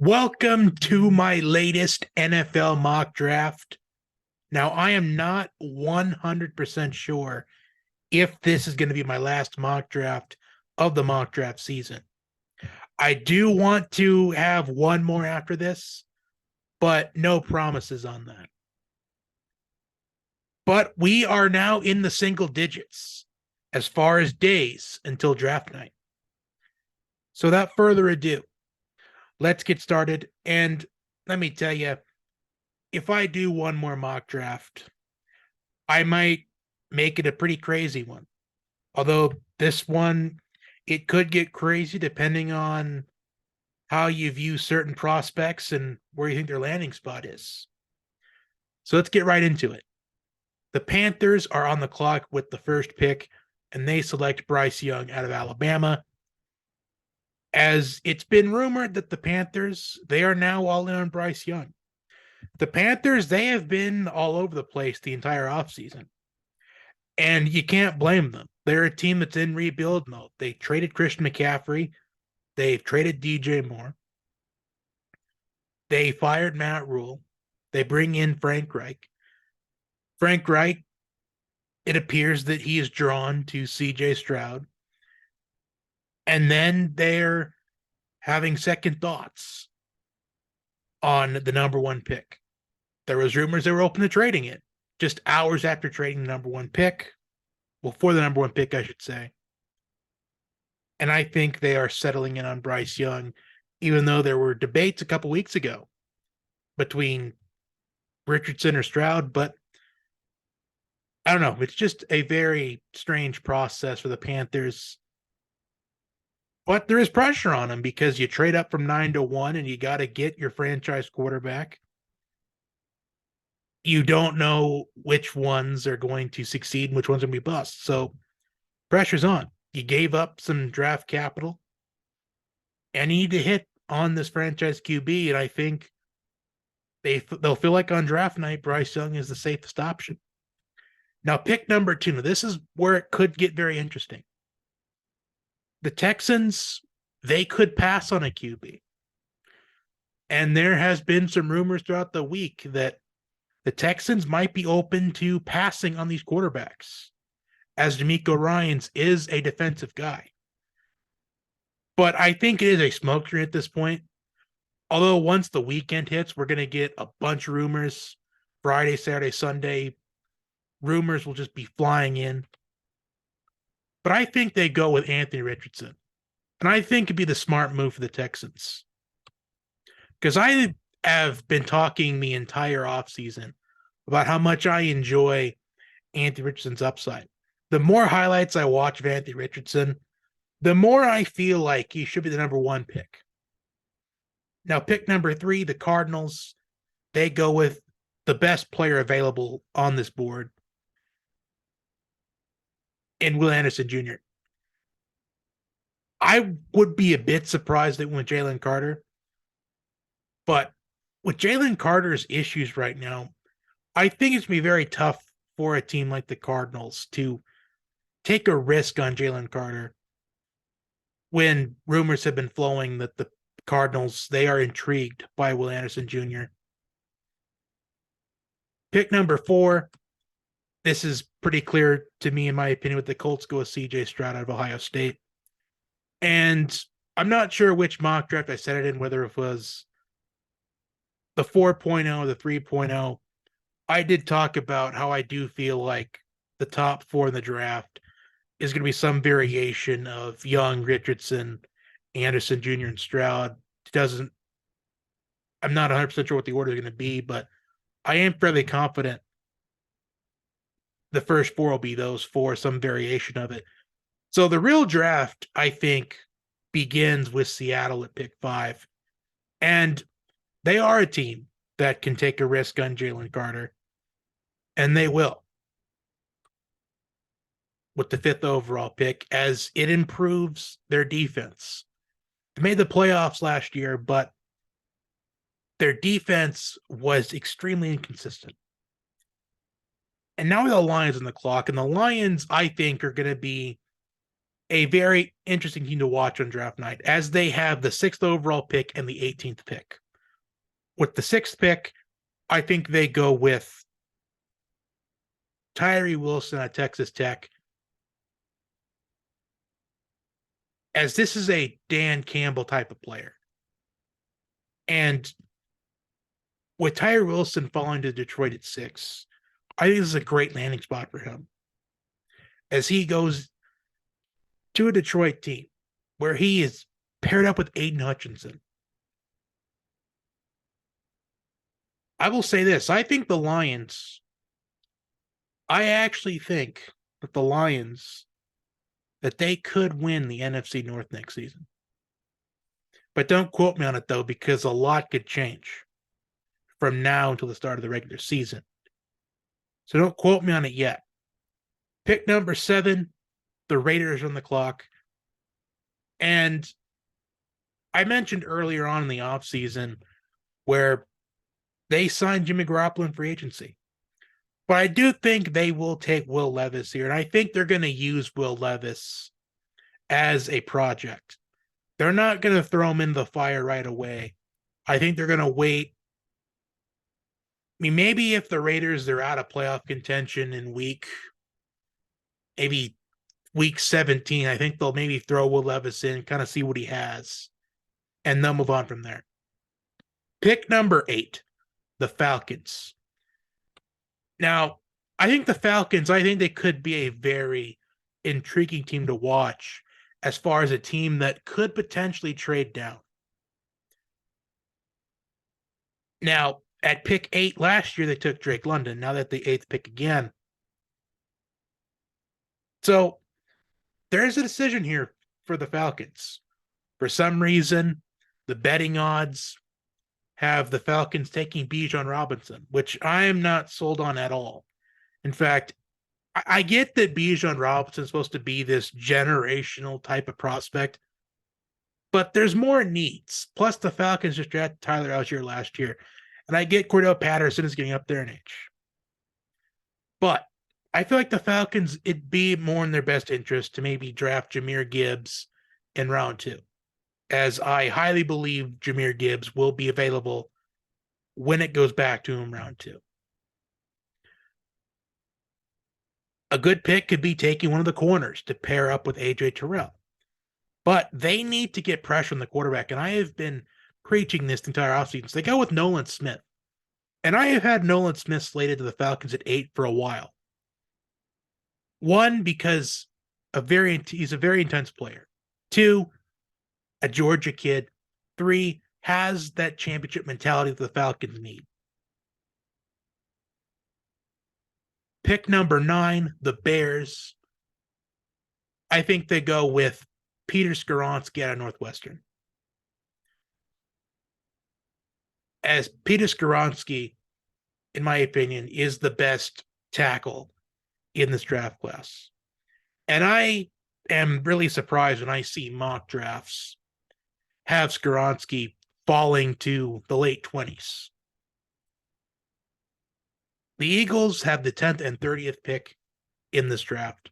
Welcome to my latest NFL mock draft. Now, I am not 100% sure if this is going to be my last mock draft of the mock draft season. I do want to have one more after this, but no promises on that. But we are now in the single digits as far as days until draft night. So, without further ado, let's get started. And let me tell you, if I do one more mock draft, I might make it a pretty crazy one. Although this one, it could get crazy depending on how you view certain prospects and where you think their landing spot is. So let's get right into it. The Panthers are on the clock with the first pick, and they select Bryce Young out of Alabama. As it's been rumored that the Panthers, they are now all in on Bryce Young. The Panthers, they have been all over the place the entire offseason. And you can't blame them. They're a team that's in rebuild mode. They traded Christian McCaffrey. They've traded DJ Moore. They fired Matt Rule. They bring in Frank Reich. Frank Reich, it appears that he is drawn to CJ Stroud. And then they're having second thoughts on the number one pick. There was rumors they were open to trading it just hours after trading the number one pick. Well, for the number one pick, I should say. And I think they are settling in on Bryce Young, even though there were debates a couple weeks ago between Richardson or Stroud. But I don't know. It's just a very strange process for the Panthers. But there is pressure on them because you trade up from 9-1 and you got to get your franchise quarterback. You don't know which ones are going to succeed and which ones are going to be bust. So pressure's on. You gave up some draft capital and you need to hit on this franchise QB. And I think they'll feel like on draft night, Bryce Young is the safest option. Now, pick number 2. Now, this is where it could get very interesting. The Texans, they could pass on a QB. And there has been some rumors throughout the week that the Texans might be open to passing on these quarterbacks, as D'Amico Ryans is a defensive guy. But I think it is a smoke screen at this point. Although once the weekend hits, we're going to get a bunch of rumors. Friday, Saturday, Sunday, rumors will just be flying in. But I think they go with Anthony Richardson. And I think it'd be the smart move for the Texans. Because I have been talking the entire offseason about how much I enjoy Anthony Richardson's upside. The more highlights I watch of Anthony Richardson, the more I feel like he should be the number one pick. Now, pick number 3, the Cardinals, they go with the best player available on this board in Will Anderson Jr. I would be a bit surprised that went Jalen Carter. But with Jalen Carter's issues right now, I think it's going to be very tough for a team like the Cardinals to take a risk on Jalen Carter when rumors have been flowing that the Cardinals, they are intrigued by Will Anderson Jr. Pick number 4, this is pretty clear to me, in my opinion, with the Colts go with CJ Stroud out of Ohio State. And I'm not sure which mock draft I said it in, whether it was the 4.0 or the 3.0. I did talk about how I do feel like the top 4 in the draft is going to be some variation of Young, Richardson, Anderson Jr., and Stroud. I'm not 100% sure what the order is going to be, but I am fairly confident the first 4 will be those 4, some variation of it. So the real draft, I think, begins with Seattle at pick 5. And they are a team that can take a risk on Jalen Carter. And they will. With the 5th overall pick, as it improves their defense. They made the playoffs last year, but their defense was extremely inconsistent. And now we have the Lions on the clock, and the Lions, I think, are going to be a very interesting team to watch on draft night, as they have the 6th overall pick and the 18th pick. With the 6th pick, I think they go with Tyree Wilson at Texas Tech, as this is a Dan Campbell type of player. And with Tyree Wilson falling to Detroit at 6, I think this is a great landing spot for him, as he goes to a Detroit team where he is paired up with Aiden Hutchinson. I will say this. I actually think that the Lions, that they could win the NFC North next season. But don't quote me on it, though, because a lot could change from now until the start of the regular season. So don't quote me on it yet. Pick number 7, the Raiders on the clock. And I mentioned earlier on in the offseason where they signed Jimmy Garoppolo in free agency. But I do think they will take Will Levis here. And I think they're going to use Will Levis as a project. They're not going to throw him in the fire right away. I think they're going to wait. I mean, maybe if the Raiders, they're out of playoff contention in week 17, I think they'll maybe throw Will Levis in, kind of see what he has, and they'll move on from there. Pick number 8, the Falcons. Now, I think they could be a very intriguing team to watch as far as a team that could potentially trade down. Now, at pick 8 last year, they took Drake London. Now that the 8th pick again. So there's a decision here for the Falcons. For some reason, the betting odds have the Falcons taking Bijan Robinson, which I am not sold on at all. In fact, I get that Bijan Robinson is supposed to be this generational type of prospect, but there's more needs. Plus, the Falcons just drafted Tyler Algier last year, and I get Cordell Patterson is getting up there in age. But I feel like the Falcons, it'd be more in their best interest to maybe draft Jahmyr Gibbs in round 2, as I highly believe Jahmyr Gibbs will be available when it goes back to him round 2. A good pick could be taking one of the corners to pair up with AJ Terrell. But they need to get pressure on the quarterback, and I have been preaching this the entire offseason. So they go with Nolan Smith. And I have had Nolan Smith slated to the Falcons at 8 for a while. 1, because he's a very intense player. 2, a Georgia kid. 3, has that championship mentality that the Falcons need. Pick number 9, the Bears. I think they go with Peter Skoronski out of Northwestern. As Peter Skoronski, in my opinion, is the best tackle in this draft class. And I am really surprised when I see mock drafts have Skoronski falling to the late 20s. The Eagles have the 10th and 30th pick in this draft.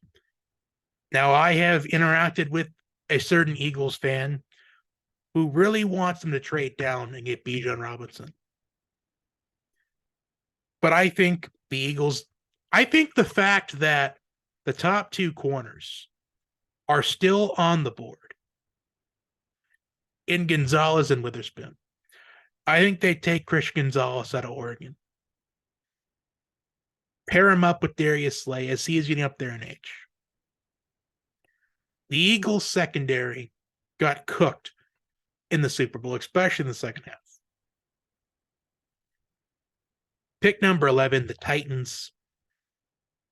Now, I have interacted with a certain Eagles fan who really wants them to trade down and get Bijan Robinson. But I think the fact that the top 2 corners are still on the board in Gonzalez and Witherspoon, I think they take Chris Gonzalez out of Oregon. Pair him up with Darius Slay as he is getting up there in age. The Eagles secondary got cooked in the Super Bowl, especially in the second half. Pick number 11, the Titans.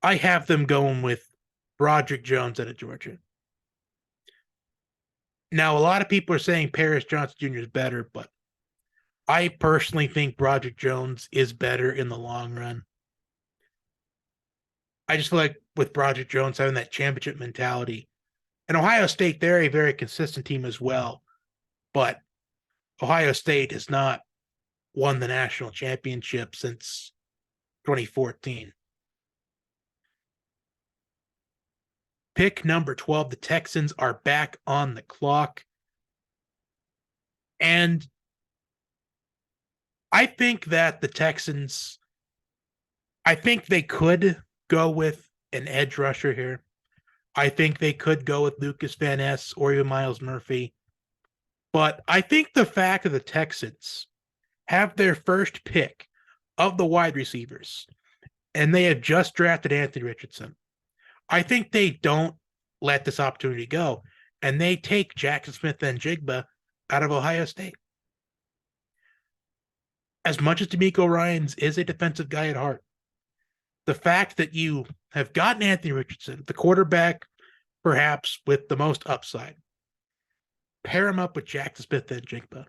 I have them going with Broderick Jones out of Georgia. Now, a lot of people are saying Paris Johnson Jr. is better, but I personally think Broderick Jones is better in the long run. I just feel like with Broderick Jones having that championship mentality, and Ohio State, they're a very consistent team as well, but Ohio State has not won the national championship since 2014. Pick number 12, the Texans are back on the clock. And I think that the Texans, I think they could go with an edge rusher here. I think they could go with Lucas Van Ness or even Miles Murphy. But I think the fact that the Texans have their first pick of the wide receivers and they have just drafted Anthony Richardson, I think they don't let this opportunity go and they take Jackson Smith and Jigba out of Ohio State. As much as D'Amico Ryans is a defensive guy at heart, the fact that you have gotten Anthony Richardson, the quarterback perhaps with the most upside, pair him up with Jackson Smith and Jigba,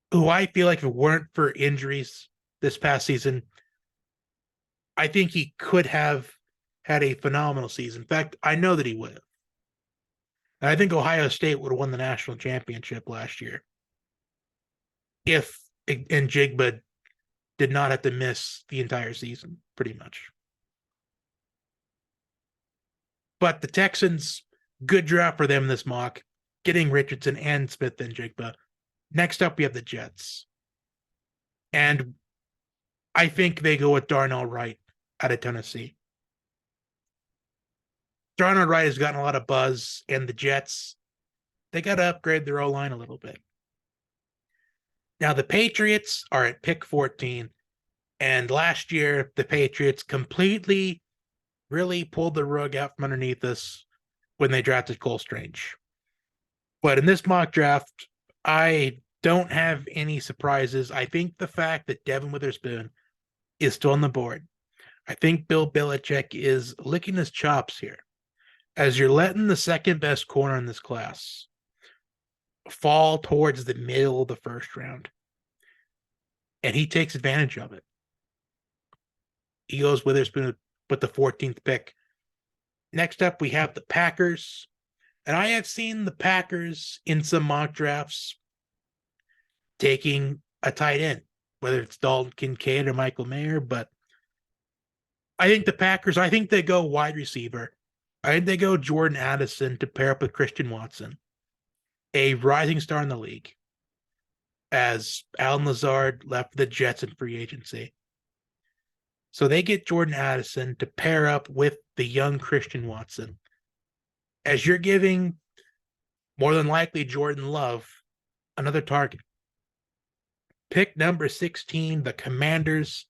who I feel like if it weren't for injuries this past season, I think he could have had a phenomenal season. In fact, I know that he would have. And I think Ohio State would have won the national championship last year if and Jigba did not have to miss the entire season, pretty much. But the Texans, good draft for them this mock, getting Richardson and Smith and Jigba. Next up, we have the Jets. And I think they go with Darnell Wright out of Tennessee. Darnell Wright has gotten a lot of buzz, and the Jets, they got to upgrade their O-line a little bit. Now, the Patriots are at pick 14, and last year, the Patriots completely, really pulled the rug out from underneath us when they drafted Cole Strange. But in this mock draft, I don't have any surprises. I think the fact that Devin Witherspoon is still on the board, I think Bill Belichick is licking his chops here, as you're letting the second best corner in this class fall towards the middle of the first round. And he takes advantage of it. He goes Witherspoon with the 14th pick. Next up, we have the Packers. And I have seen the Packers in some mock drafts taking a tight end, whether it's Dalton Kincaid or Michael Mayer. But I think the Packers, I think they go wide receiver. I think they go Jordan Addison to pair up with Christian Watson, a rising star in the league, as Alan Lazard left the Jets in free agency. So they get Jordan Addison to pair up with the young Christian Watson, as you're giving more than likely Jordan Love another target. Pick number 16, the Commanders.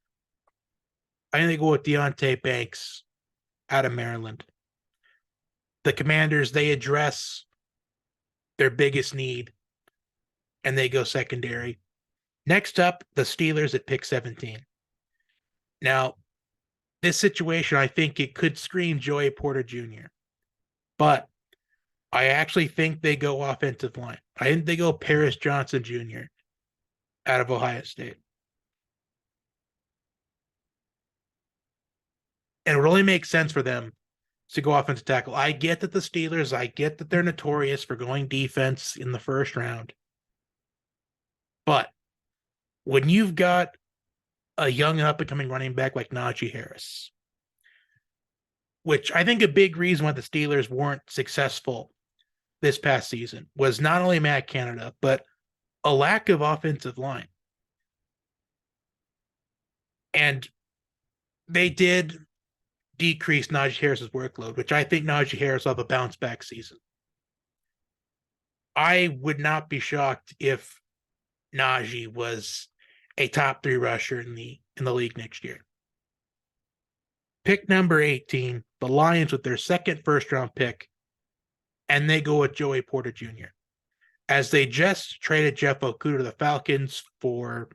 I think they go with Deontay Banks out of Maryland. The Commanders, they address their biggest need, and they go secondary. Next up, the Steelers at pick 17. Now, this situation, I think it could scream Joey Porter Jr., but I actually think they go offensive line. I think they go Paris Johnson Jr. out of Ohio State. And it would only make sense for them to go offensive tackle. I get that the Steelers, I get that they're notorious for going defense in the first round. But when you've got a young up-and-coming running back like Najee Harris, which I think a big reason why the Steelers weren't successful this past season was not only Matt Canada, but a lack of offensive line. And they did decrease Najee Harris's workload, which I think Najee Harris will have a bounce-back season. I would not be shocked if Najee was a top 3 rusher in the league next year. Pick number 18, the Lions with their second first-round pick, and they go with Joey Porter Jr., as they just traded Jeff Okudah to the Falcons for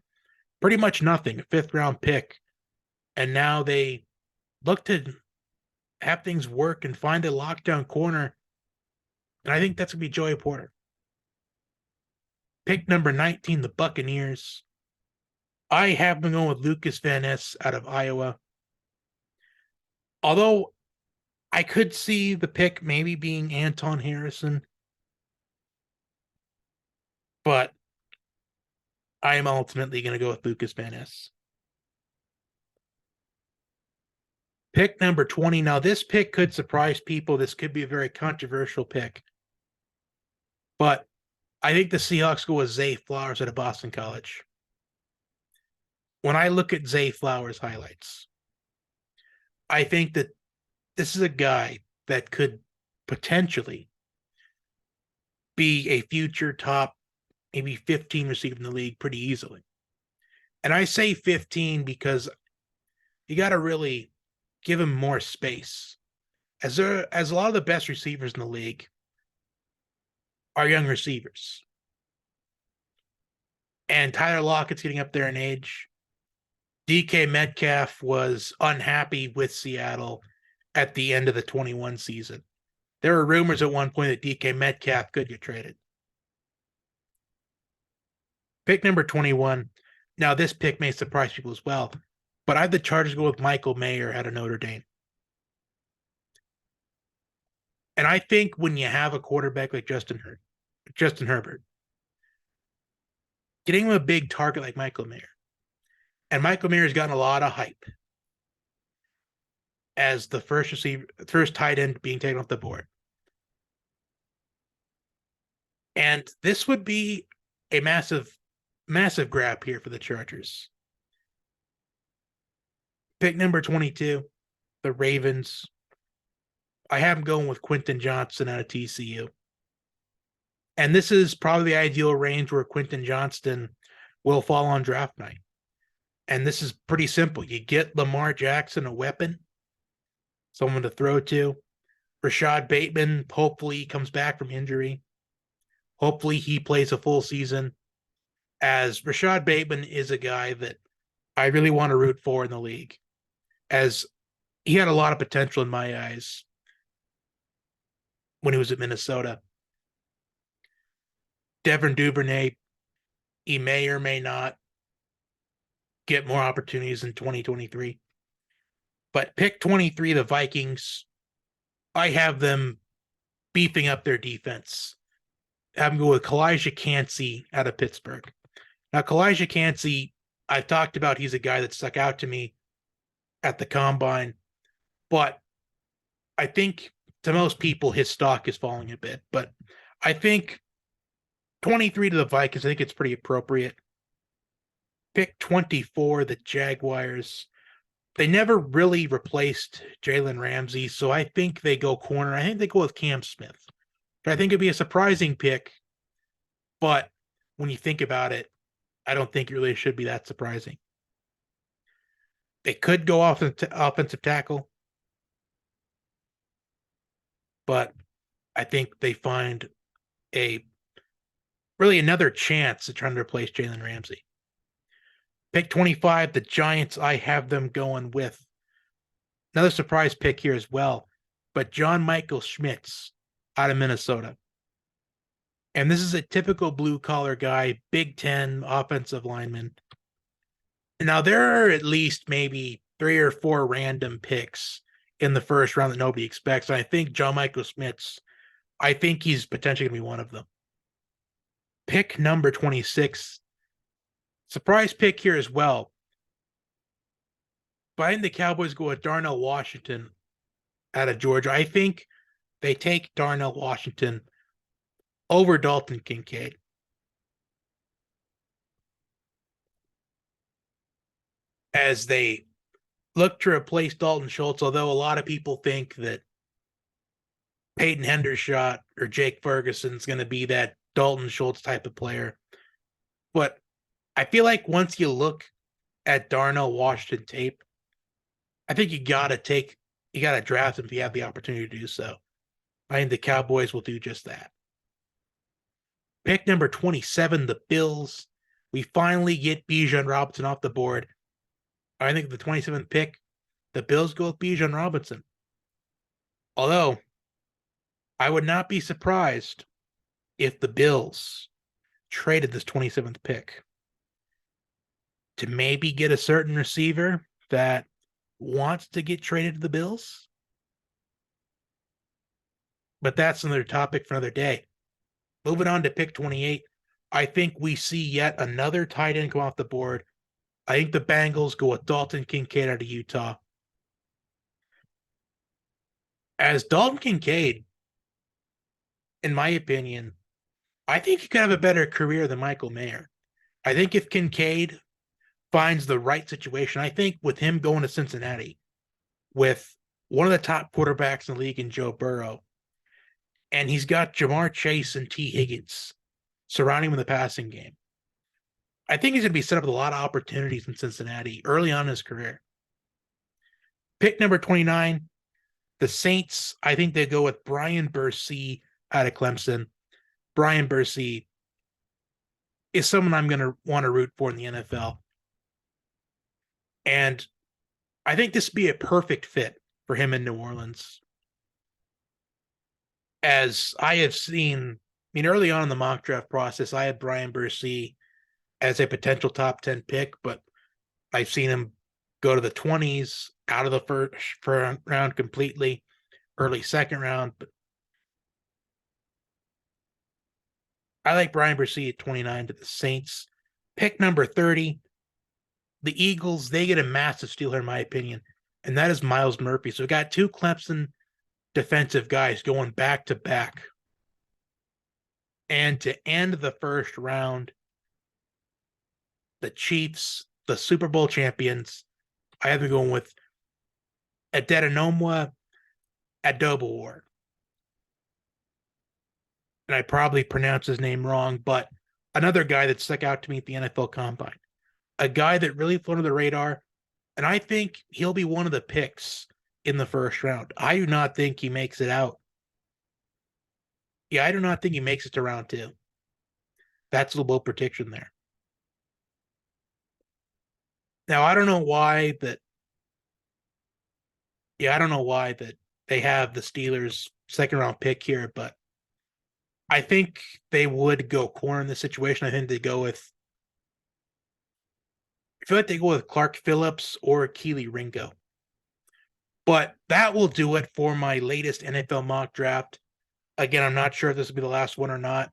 pretty much nothing, a 5th-round pick, and now they look to have things work and find a lockdown corner, and I think that's going to be Joey Porter. Pick number 19, the Buccaneers. I have been going with Lucas Van Ness out of Iowa. Although I could see the pick maybe being Anton Harrison, but I am ultimately going to go with Lucas Van Ness. Pick number 20. Now, this pick could surprise people. This could be a very controversial pick. But I think the Seahawks go with Zay Flowers out of Boston College. When I look at Zay Flowers highlights, I think that this is a guy that could potentially be a future top, maybe 15 receiver in the league pretty easily. And I say 15 because you got to really give him more space. As a lot of the best receivers in the league are young receivers. And Tyler Lockett's getting up there in age. DK Metcalf was unhappy with Seattle at the end of the 21 season. There were rumors at one point that DK Metcalf could get traded. Pick number 21. Now, this pick may surprise people as well, but I have the Chargers go with Michael Mayer out of Notre Dame. And I think when you have a quarterback like Justin Herbert, getting him a big target like Michael Mayer, and Michael Mayer has gotten a lot of hype as the first tight end being taken off the board. And this would be a massive, massive grab here for the Chargers. Pick number 22, the Ravens. I have them going with Quentin Johnston out of TCU. And this is probably the ideal range where Quentin Johnston will fall on draft night. And this is pretty simple. You get Lamar Jackson a weapon, someone to throw to. Rashad Bateman, hopefully he comes back from injury. Hopefully he plays a full season, as Rashad Bateman is a guy that I really want to root for in the league, as he had a lot of potential in my eyes when he was at Minnesota. Devin Duvernay, he may or may not get more opportunities in 2023. But pick 23, the Vikings, I have them beefing up their defense. Have them go with Kalijah Kancey out of Pittsburgh. Now, Kalijah Kancey, I've talked about, he's a guy that stuck out to me at the Combine. But I think to most people, his stock is falling a bit. But I think 23 to the Vikings, I think it's pretty appropriate. Pick 24, the Jaguars. They never really replaced Jalen Ramsey, so I think they go corner. I think they go with Cam Smith. I think it'd be a surprising pick, but when you think about it, I don't think it really should be that surprising. They could go off offensive tackle, but I think they find really another chance at trying to replace Jalen Ramsey. Pick 25, the Giants, I have them going with another surprise pick here as well, but John Michael Schmitz out of Minnesota. And this is a typical blue-collar guy, Big Ten offensive lineman. Now, there are at least maybe 3 or 4 random picks in the first round that nobody expects. And I think John Michael Schmitz, I think he's potentially going to be one of them. Pick number 26. Surprise pick here as well. But I think the Cowboys go with Darnell Washington out of Georgia. I think they take Darnell Washington over Dalton Kincaid. As they look to replace Dalton Schultz, although a lot of people think that Peyton Hendershot or Jake Ferguson's going to be that Dalton Schultz type of player. But I feel like once you look at Darnell Washington tape, I think you got to draft him if you have the opportunity to do so. I think the Cowboys will do just that. Pick number 27, the Bills. We finally get Bijan Robinson off the board. I think the 27th pick, the Bills go with Bijan Robinson. Although, I would not be surprised if the Bills traded this 27th pick to maybe get a certain receiver that wants to get traded to the Bills. But that's another topic for another day. Moving on to pick 28, I think we see yet another tight end come off the board. I think the Bengals go with Dalton Kincaid out of Utah. As Dalton Kincaid, in my opinion, I think he could have a better career than Michael Mayer. I think if Kincaid finds the right situation, I think with him going to Cincinnati, with one of the top quarterbacks in the league in Joe Burrow, and he's got Jamar Chase and T. Higgins surrounding him in the passing game. I think he's going to be set up with a lot of opportunities in Cincinnati early on in his career. Pick number 29, the Saints. I think they go with Brian Bursey out of Clemson. Brian Bursey is someone I'm going to want to root for in the NFL. And I think this would be a perfect fit for him in New Orleans. As I have seen, early on in the mock draft process, I had Brian Bursey as a potential top 10 pick, but I've seen him go to the 20s, out of the first round completely, early second round. But I like Brian Bursey at 29 to the Saints. Pick number 30, the Eagles. They get a massive steal here, in my opinion, and that is Miles Murphy. So we got two Clemson defensive guys going back to back. And to end the first round, the Chiefs, the Super Bowl champions, I have been going with Adetonomwa Adobawar. And I probably pronounced his name wrong, but another guy that stuck out to me at the NFL Combine. A guy that really flew under the radar, and I think he'll be one of the picks in the first round. I do not think he makes it out. Yeah, I do not think he makes it to round 2. That's the bold prediction there. Now, I don't know why that they have the Steelers' second round pick here, but I think they would go corner in this situation. I think they go with Clark Phillips or Keely Ringo. But that will do it for my latest NFL mock draft. Again, I'm not sure if this will be the last one or not.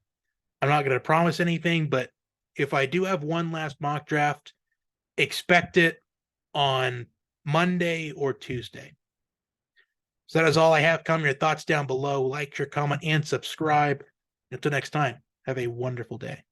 I'm not going to promise anything, but if I do have one last mock draft, expect it on Monday or Tuesday. So that is all I have. Comment your thoughts down below. Like, share, comment, and subscribe. Until next time, have a wonderful day.